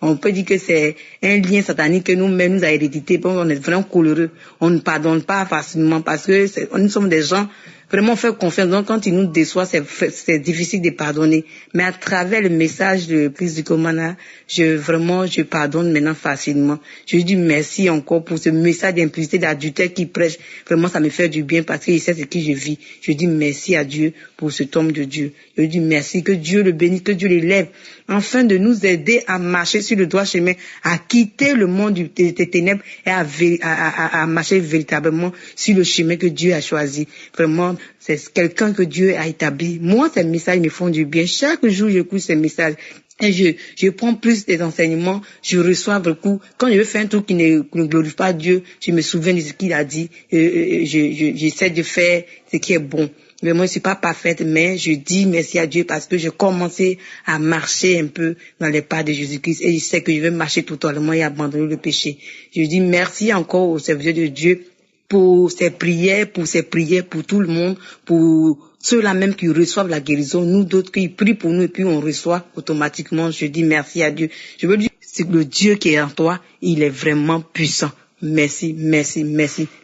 on peut dire que c'est un lien satanique que nous-mêmes nous a hérédité. On est vraiment coléreux. On ne pardonne pas facilement parce que nous sommes des gens vraiment faire confiance. Donc, quand il nous déçoit, c'est difficile de pardonner. Mais à travers le message de Christ du Comana, je pardonne maintenant facilement. Je lui dis merci encore pour ce message d'impudicité, d'adultère qui prêche. Vraiment, ça me fait du bien parce qu'il sait ce que je vis. Je dis merci à Dieu pour cet homme de Dieu. Je lui dis merci, que Dieu le bénisse, que Dieu l'élève, afin de nous aider à marcher sur le droit chemin, à quitter le monde des ténèbres et à marcher véritablement sur le chemin que Dieu a choisi. Vraiment, c'est quelqu'un que Dieu a établi. Moi, ces messages me font du bien. Chaque jour, j'écoute ces messages. Et je prends plus des enseignements, je reçois beaucoup. Quand je veux faire un truc qui ne glorifie pas Dieu, je me souviens de ce qu'il a dit. J'essaie de faire ce qui est bon. Mais moi, je suis pas parfaite, mais je dis merci à Dieu parce que j'ai commencé à marcher un peu dans les pas de Jésus-Christ et je sais que je vais marcher totalement et abandonner le péché. Je dis merci encore au serviteur de Dieu pour ses prières pour tout le monde, pour ceux-là même qui reçoivent la guérison, nous d'autres qui prient pour nous et puis on reçoit automatiquement. Je dis merci à Dieu. Je veux dire, c'est le Dieu qui est en toi, il est vraiment puissant. Merci.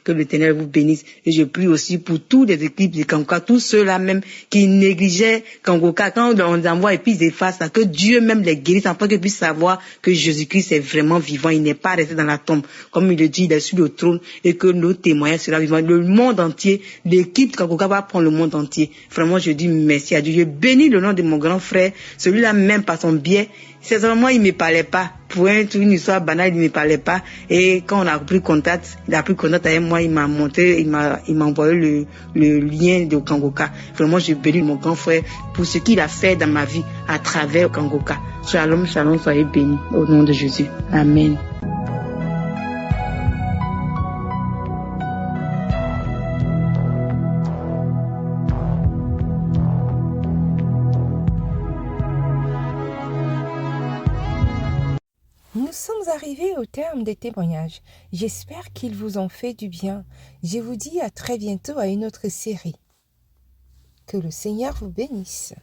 Que l'Éternel vous bénisse. Et je prie aussi pour toutes les équipes de Kangoka, tous ceux-là même qui négligeaient Kangoka, quand on les envoie et puis ils effacent ça, que Dieu même les guérisse afin qu'ils puissent savoir que Jésus-Christ est vraiment vivant. Il n'est pas resté dans la tombe. Comme il le dit, il est sur le trône et que nos témoignages seront vivants. Le monde entier, l'équipe de Kangoka va prendre le monde entier. Vraiment, je dis merci à Dieu. Je bénis le nom de mon grand frère, celui-là même par son biais. C'est seulement, il me parlait pas. Pour une histoire banale, il me parlait pas. Et quand on a pris contact, avec moi, il m'a montré, il m'a envoyé le lien de Kangoka. Vraiment, je bénis mon grand frère pour ce qu'il a fait dans ma vie à travers Kangoka. Shalom, soyez bénis au nom de Jésus. Amen. sommes arrivés au terme des témoignages. J'espère qu'ils vous ont fait du bien. Je vous dis à très bientôt à une autre série. Que le Seigneur vous bénisse.